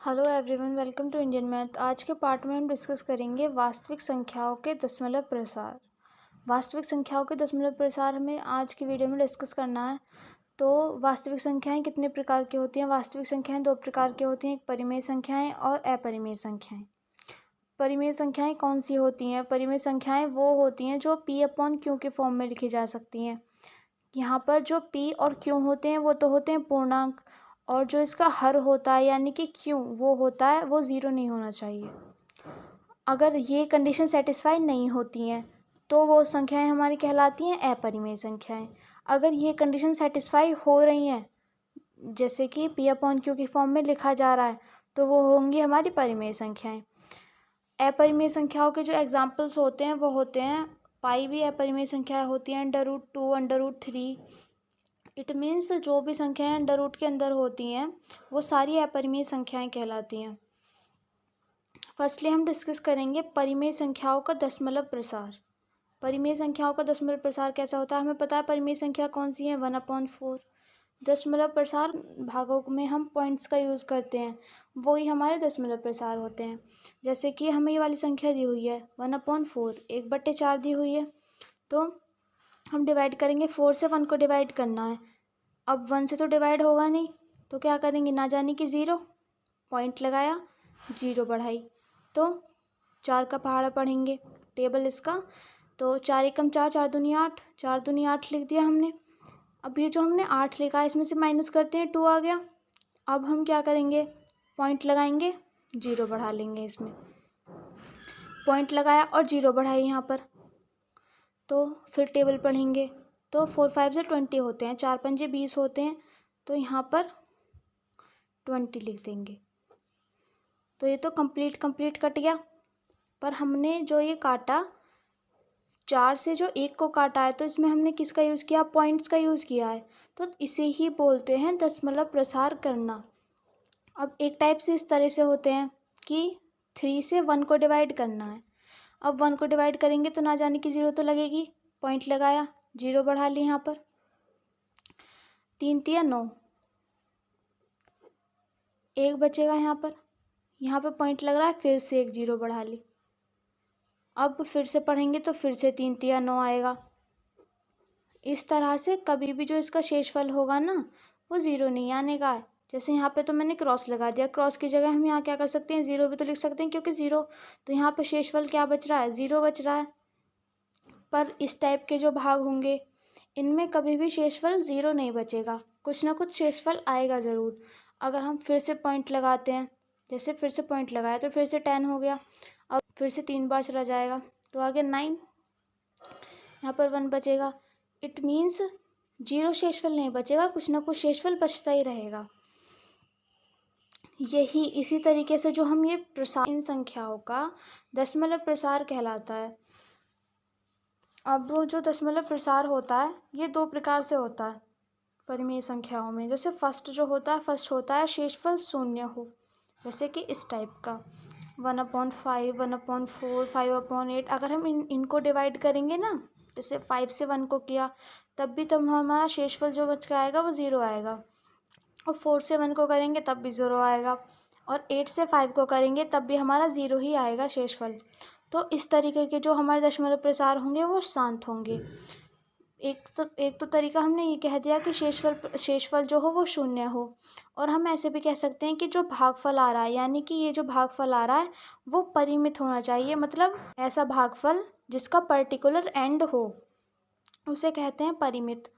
Hello everyone, welcome to Indian math. आज के part में हम डिस्कस करेंगे वास्तविक संख्याओं के दशमलव प्रसार। वास्तविक संख्याओं के दशमलव प्रसार हमें आज की वीडियो में डिस्कस करना है। तो वास्तविक संख्याएं कितने प्रकार की होती हैं? वास्तविक संख्याएं दो प्रकार की होती हैं, एक परिमेय संख्याएं और अपरिमेय संख्याएं। परिमेय संख्याएं कौन सी होती हैं? परिमेय संख्याएं वो होती हैं जो P/Q के फॉर्म में लिखी जा सकती हैं। यहाँ पर जो P और Q होते हैं वो तो होते हैं पूर्णांक, और जो इसका हर होता है यानी कि Q वो होता है, वो ज़ीरो नहीं होना चाहिए। अगर ये कंडीशन सेटिस्फाई नहीं होती हैं तो वो संख्याएं हमारी कहलाती हैं अपरिमेय संख्याएं। अगर ये कंडीशन सेटिस्फाई हो रही हैं, जैसे कि P/Q की फॉर्म में लिखा जा रहा है, तो वो होंगी हमारी परिमेय संख्याएं। अपरिमेय संख्याओं के जो एग्जाम्पल्स होते हैं वो होते हैं पाई भी अपरिमेय संख्या होती है, √2, √3। इट मीन्स जो भी संख्याएं अंडर रूट के अंदर होती हैं वो सारी अपरिमेय संख्याएं कहलाती हैं। फर्स्टली हम डिस्कस करेंगे परिमेय संख्याओं का दशमलव प्रसार। परिमेय संख्याओं का दशमलव प्रसार कैसा होता है? हमें पता है परिमेय संख्या कौन सी है, 1/4। दशमलव प्रसार भागों में हम पॉइंट्स का यूज़ करते हैं, वो ही हमारे दशमलव प्रसार होते हैं। जैसे कि हमें ये वाली संख्या दी हुई है 1/4, 1/4 दी हुई है, तो हम डिवाइड करेंगे, 4 से 1 को डिवाइड करना है। अब 1 से तो डिवाइड होगा नहीं, तो क्या करेंगे, ना जाने कि 0, पॉइंट लगाया, 0 बढ़ाई, तो 4 का पहाड़ा पढ़ेंगे टेबल इसका। तो 4 एकम 4, 4 दूनी 8, 4 दूनी 8 लिख दिया हमने। अब ये जो हमने 8 लिखा है इसमें से माइनस करते हैं, 2 आ गया। अब हम क्या करेंगे, पॉइंट लगाएंगे, 0 बढ़ा लेंगे इसमें। पॉइंट लगाया और 0 बढ़ाई यहाँ पर, तो फिर टेबल पढ़ेंगे। तो 4 5 से 20 होते हैं, 4 पंजे 20 होते हैं, तो यहाँ पर 20 लिख देंगे। तो ये तो कंप्लीट कट गया। पर हमने जो ये काटा, 4 से जो 1 को काटा है, तो इसमें हमने किसका यूज़ किया, पॉइंट्स का यूज़ किया है। तो इसे ही बोलते हैं दशमलव प्रसार करना। अब एक टाइप से इस तरह से होते हैं कि 3 से 1 को डिवाइड करना है। अब 1 को डिवाइड करेंगे तो ना जाने की 0 तो लगेगी, पॉइंट लगाया, 0 बढ़ा ली यहाँ पर, 3 तिया 9, 1 बचेगा यहाँ पर पॉइंट लग रहा है, फिर से 1 0 बढ़ा ली। अब फिर से पढ़ेंगे तो फिर से 3 तिया 9 आएगा। इस तरह से कभी भी जो इसका शेषफल होगा ना, वो 0 नहीं आने का है। जैसे यहाँ पे तो मैंने क्रॉस लगा दिया, क्रॉस की जगह हम यहाँ क्या कर सकते हैं, 0 भी तो लिख सकते हैं, क्योंकि 0, तो यहाँ पे शेषफल क्या बच रहा है, 0 बच रहा है। पर इस टाइप के जो भाग होंगे इनमें कभी भी शेषफल 0 नहीं बचेगा, कुछ ना कुछ शेषफल आएगा ज़रूर। अगर हम फिर से पॉइंट लगाते हैं, जैसे फिर से पॉइंट लगाया तो फिर से 10 हो गया, अब फिर से 3 बार चला जाएगा तो आगे 9, यहाँ पर 1 बचेगा। इट मीन्स 0 शेषफल नहीं बचेगा, कुछ ना कुछ शेषफल बचता ही रहेगा। यही इसी तरीके से जो हम ये प्रसार, इन संख्याओं का दशमलव प्रसार कहलाता है। अब वो जो दशमलव प्रसार होता है ये 2 प्रकार से होता है परिमेय संख्याओं में। जैसे फर्स्ट होता है शेषफल शून्य हो, जैसे कि इस टाइप का 1/5, 1/4, 5/8। अगर हम इनको डिवाइड करेंगे ना, जैसे 5 से 1 को किया, तब हमारा शेषफल जो बच के आएगा वो 0 आएगा। और 4 से 1 को करेंगे तब भी 0 आएगा, और 8 से 5 को करेंगे तब भी हमारा 0 ही आएगा शेषफल। तो इस तरीके के जो हमारे दशमलव प्रसार होंगे वो शांत होंगे। एक तो तरीका हमने ये कह दिया कि शेषफल जो हो वो शून्य हो। और हम ऐसे भी कह सकते हैं कि जो भागफल आ रहा है, यानी कि ये जो भागफल आ रहा है वो परिमित होना चाहिए, मतलब ऐसा भागफल जिसका पर्टिकुलर एंड हो, उसे कहते हैं परिमित।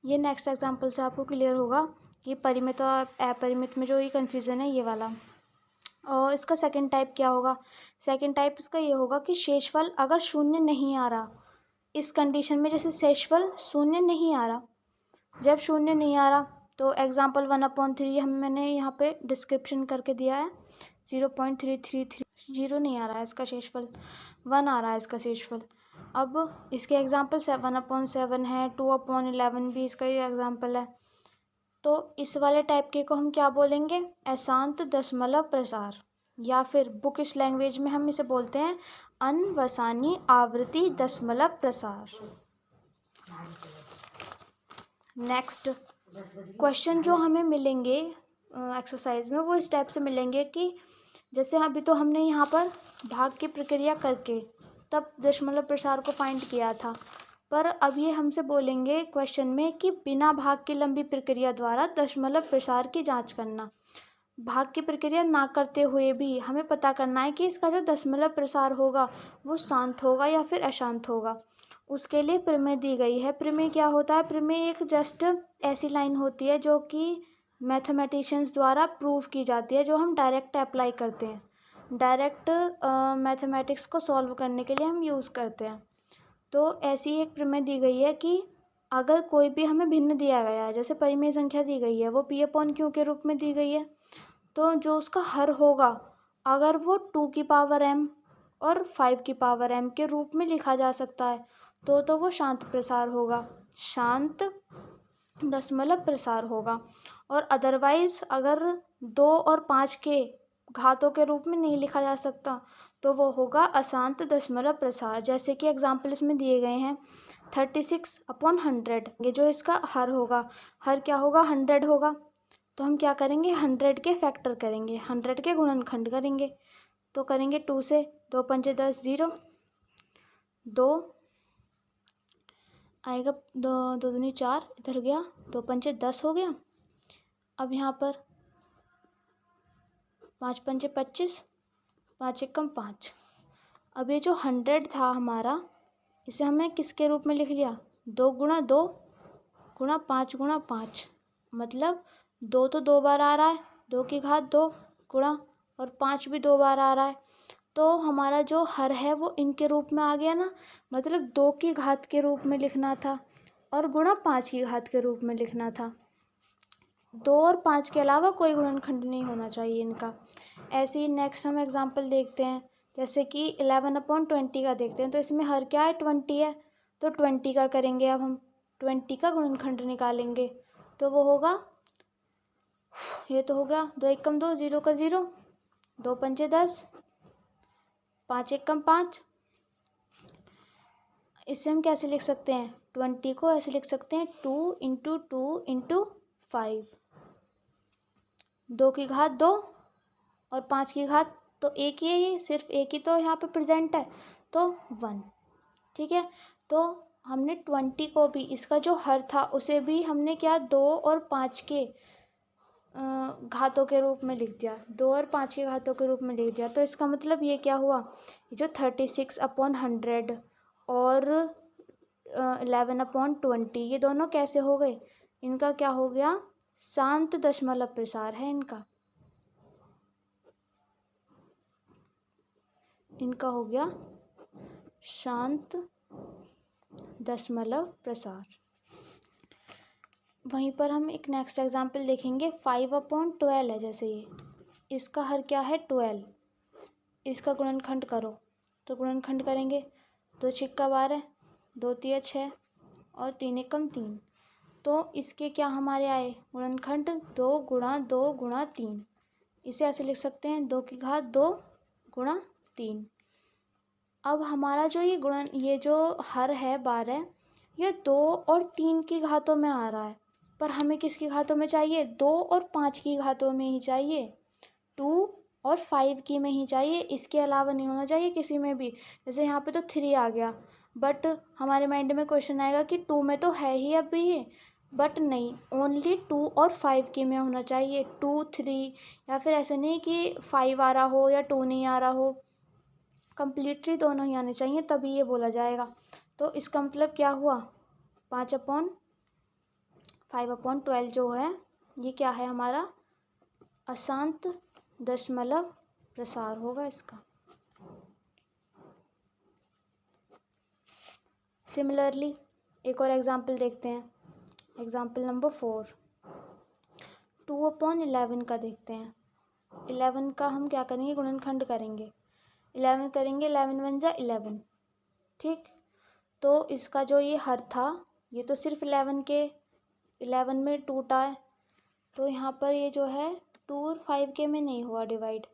ये नेक्स्ट एग्जाम्पल से आपको क्लियर होगा कि परिमित और अपरिमित में जो ये कन्फ्यूज़न है ये वाला। और इसका सेकंड टाइप क्या होगा, सेकंड टाइप इसका ये होगा कि शेषफल अगर शून्य नहीं आ रहा, इस कंडीशन में जैसे शेषफल शून्य नहीं आ रहा, जब शून्य नहीं आ रहा तो एग्जाम्पल 1/3 मैंने यहाँ पे डिस्क्रिप्शन करके दिया है, 0.333, 0 नहीं आ रहा है इसका शेषफल, 1 आ रहा है इसका शेषफल। अब इसके एग्जाम्पल 7/7 है, 2/11 भी इसका ये एग्जाम्पल है। तो इस वाले टाइप के को हम क्या बोलेंगे, अशांत दशमलव प्रसार, या फिर बुकिश लैंग्वेज में हम इसे बोलते हैं अनवसानी आवृत्ति दशमलव प्रसार। नेक्स्ट क्वेश्चन जो हमें मिलेंगे एक्सरसाइज में वो स्टेप से मिलेंगे कि जैसे अभी तो हमने यहाँ पर भाग की प्रक्रिया करके तब दशमलव प्रसार को फाइंड किया था, पर अब ये हमसे बोलेंगे क्वेश्चन में कि बिना भाग की लंबी प्रक्रिया द्वारा दशमलव प्रसार की जांच करना। भाग की प्रक्रिया ना करते हुए भी हमें पता करना है कि इसका जो दशमलव प्रसार होगा वो शांत होगा या फिर अशांत होगा। उसके लिए प्रमेय दी गई है। प्रमेय क्या होता है? प्रमेय एक जस्ट ऐसी लाइन होती है जो कि मैथमेटिशियंस द्वारा प्रूव की जाती है, जो हम डायरेक्ट अप्लाई करते हैं। डायरेक्ट मैथमेटिक्स को सॉल्व करने के लिए हम यूज़ करते हैं। तो ऐसी एक प्रमेय दी गई है कि अगर कोई भी हमें भिन्न दिया गया है, जैसे परिमेय संख्या दी गई है, वो पी अपॉन क्यू के रूप में दी गई है, तो जो उसका हर होगा अगर वो 2 की पावर m और 5 की पावर m के रूप में लिखा जा सकता है तो वो शांत प्रसार होगा, शांत दशमलव प्रसार होगा। और अदरवाइज अगर 2 और 5 के घातों के रूप में नहीं लिखा जा सकता तो वो होगा अशांत दशमलव प्रसार। जैसे कि एग्जाम्पल इसमें दिए गए हैं 36/100, ये जो इसका हर होगा, हर क्या होगा? 100 होगा। तो हम क्या करेंगे? 100 के फैक्टर करेंगे, 100 के गुणनखंड करेंगे। तो करेंगे 2 से, 2 पंचे 10, 0, 2 आएगा, 2 2 दूनी 4, इधर गया, 2 पंचे 10 हो गया। अब यहाँ पर 5 पंचे 25, 5 एकम 5। अब ये जो 100 था हमारा, इसे हमने किसके रूप में लिख लिया? 2 गुणा 2 गुणा 5 गुणा 5, मतलब 2 तो 2 बार आ रहा है, 2 की घात 2 गुणा, और 5 भी 2 बार आ रहा है, तो हमारा जो हर है वो इनके रूप में आ गया ना, मतलब 2 की घात के रूप में लिखना था और गुणा 5 की घात के रूप में लिखना था। 2 और 5 के अलावा कोई गुणनखंड नहीं होना चाहिए इनका। ऐसे ही नेक्स्ट हम एग्जाम्पल देखते हैं, जैसे कि 11/20 का देखते हैं। तो इसमें हर क्या है? 20 है, तो 20 का करेंगे। अब हम 20 का गुणनखंड निकालेंगे तो वो होगा, ये तो हो गया 2 एकम 2, 0 का 0, 2 पंचे 10, 5 एकम 5। इससे हम कैसे लिख सकते हैं? 20 को ऐसे लिख सकते हैं 2 इंटू 2 इंटू 5, 2 की घात 2 और 5 की घात तो एक ही है, ये सिर्फ एक ही तो यहाँ पे प्रेजेंट है, तो 1। ठीक है, तो हमने 20 को भी, इसका जो हर था उसे भी हमने क्या 2 और 5 के घातों के रूप में लिख दिया, 2 और 5 के घातों के रूप में लिख दिया। तो इसका मतलब ये क्या हुआ? ये जो 36/100 और 11/20 ये दोनों कैसे हो गए? इनका क्या हो गया? शांत दशमलव प्रसार है इनका, इनका हो गया शांत दशमलव प्रसार। वहीं पर हम एक नेक्स्ट एग्जाम्पल देखेंगे 5/12 है, जैसे ये, इसका हर क्या है? 12, इसका गुणनखंड करो, तो गुणनखंड करेंगे 2 छिक्का 12, 2 तिया 6 और 3 एकम 3। तो इसके क्या हमारे आए? गुणनखंड 2 गुणा 2 गुणा 3। इसे ऐसे लिख सकते हैं 2 की घात 2 गुणा 3। अब हमारा जो ये जो हर है 12, ये 2 और 3 की घातों में आ रहा है, पर हमें किसकी घातों में चाहिए? 2 और 5 की घातों में ही चाहिए, 2 और 5 की में ही चाहिए, इसके अलावा नहीं होना चाहिए किसी में भी। जैसे यहाँ पे तो 3 आ गया, बट हमारे माइंड में क्वेश्चन आएगा कि 2 में तो है ही अभी ये, बट नहीं, ओनली 2 और 5 की में होना चाहिए, 2 3, या फिर ऐसे नहीं कि 5 आ रहा हो या 2 नहीं आ रहा हो, कंप्लीटली दोनों ही आने चाहिए, तभी ये बोला जाएगा। तो इसका मतलब क्या हुआ? 5/12 जो है ये क्या है हमारा? अशांत दशमलव प्रसार होगा इसका। सिमिलरली एक और एग्जाम्पल देखते हैं, एग्जाम्पल नंबर 4, 2/11 का देखते हैं। 11 का हम क्या करेंगे? गुणनखंड करेंगे, 11 करेंगे, 11 1 जा 11। ठीक, तो इसका जो ये हर था ये तो सिर्फ 11 में टूटा है, तो यहाँ पर ये जो है 2 और 5 के में नहीं हुआ डिवाइड,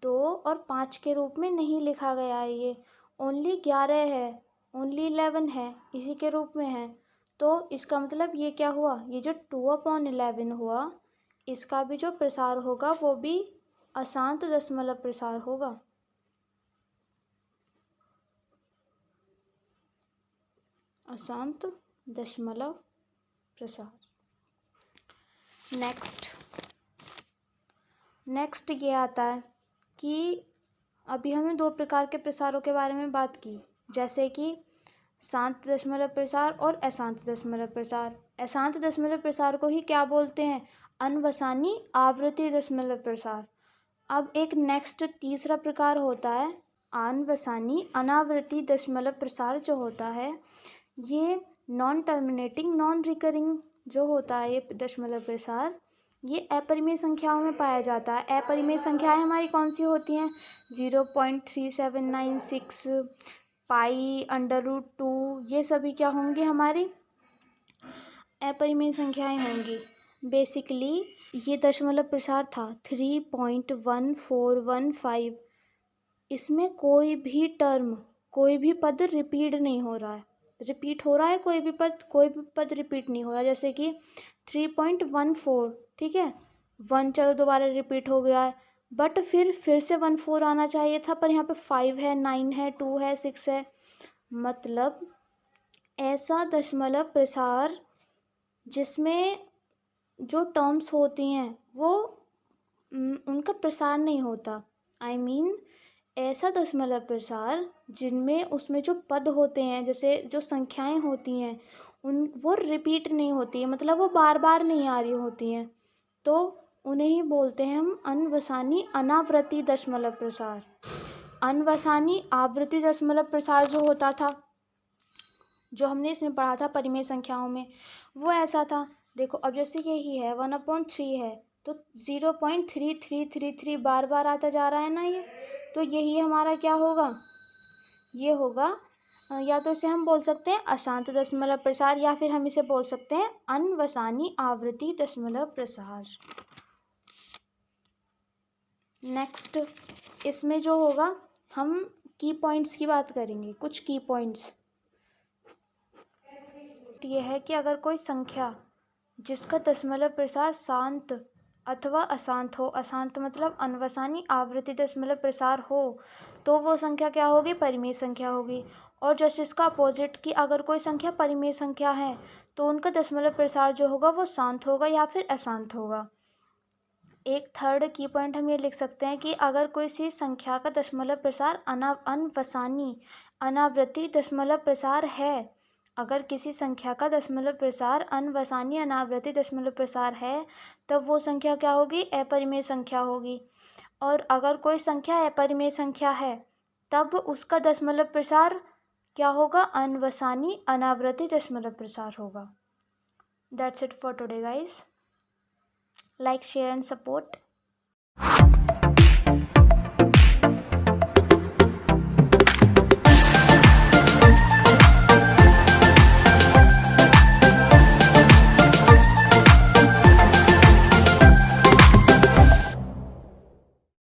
2 और 5 के रूप में नहीं लिखा गया है, ये ओनली 11 है, ओनली 11 है, इसी के रूप में है। तो इसका मतलब ये क्या हुआ? ये जो 2/11 हुआ, इसका भी जो प्रसार होगा वो भी अशांत दशमलव प्रसार होगा। अशांत दशमलव प्रसार। नेक्स्ट ये आता है कि अभी हमने दो प्रकार के प्रसारों के बारे में बात की, जैसे कि शांत दशमलव प्रसार और अशांत दशमलव प्रसार। अशांत दशमलव प्रसार को ही क्या बोलते हैं? अनवसानी आवृत्ति दशमलव प्रसार। अब एक नेक्स्ट तीसरा प्रकार होता है अनवसानी अनावृत्ति दशमलव प्रसार। जो होता है ये नॉन टर्मिनेटिंग नॉन रिकरिंग जो होता है ये दशमलव प्रसार, ये अपरिमेय संख्याओं में पाया जाता है। अपरिमेय संख्याएं हमारी कौन सी होती हैं? 0.3796 पाई √2, ये सभी क्या होंगी? हमारी अपरिमेय संख्याएं होंगी। बेसिकली ये दशमलव प्रसार था 3.1415। इसमें कोई भी टर्म, कोई भी पद रिपीट नहीं हो रहा है। रिपीट हो रहा है कोई भी पद रिपीट नहीं हो रहा। जैसे कि 3.14, ठीक है, 1 चलो दोबारा रिपीट हो गया है, बट फिर से 14 आना चाहिए था, पर यहाँ पे 5 है, 9 है, 2 है, 6 है। मतलब ऐसा दशमलव प्रसार जिसमें जो टर्म्स होती हैं वो उनका प्रसार नहीं होता। I mean, ऐसा दशमलव प्रसार जिनमें उसमें जो पद होते हैं, जैसे जो संख्याएं होती हैं वो रिपीट नहीं होती है, मतलब वो बार बार नहीं आ रही होती हैं, तो उन्हें ही बोलते हैं हम अनवसानी अनावृत्ति दशमलव प्रसार। अनवसानी आवृत्ति दशमलव प्रसार जो होता था, जो हमने इसमें पढ़ा था परिमेय संख्याओं में, वो ऐसा था। देखो अब जैसे यही है 1/3 है, तो 0.3333 बार बार आता जा रहा है ना ये, तो यही हमारा क्या होगा? ये होगा, या तो इसे हम बोल सकते हैं अशांत दशमलव प्रसार, या फिर हम इसे बोल सकते हैं अनवसानी आवृत्ति दशमलव प्रसार। नेक्स्ट इसमें जो होगा, हम की पॉइंट्स की बात करेंगे। कुछ की पॉइंट्स ये है कि अगर कोई संख्या जिसका दशमलव प्रसार शांत अथवा अशांत हो, अशांत मतलब अनवसानी आवृत्ति दशमलव प्रसार हो, तो वो संख्या क्या होगी? परिमेय संख्या होगी। और जैसे इसका अपोजिट कि अगर कोई संख्या परिमेय संख्या है तो उनका दशमलव प्रसार जो होगा वो शांत होगा या फिर अशांत होगा। एक थर्ड की पॉइंट हम ये लिख सकते हैं कि अगर कोई सी संख्या का दशमलव प्रसार अनवसानी अनावृत्ति दशमलव प्रसार है, अगर किसी संख्या का दशमलव प्रसार अनवसानी अनावृत्ति दशमलव प्रसार है, तब वो संख्या क्या होगी? अपरिमेय संख्या होगी। और अगर कोई संख्या अपरिमेय संख्या है तब उसका दशमलव प्रसार क्या होगा? अनवसानी अनावृत्ति दशमलव प्रसार होगा। That's it for today guys. Like, share and support.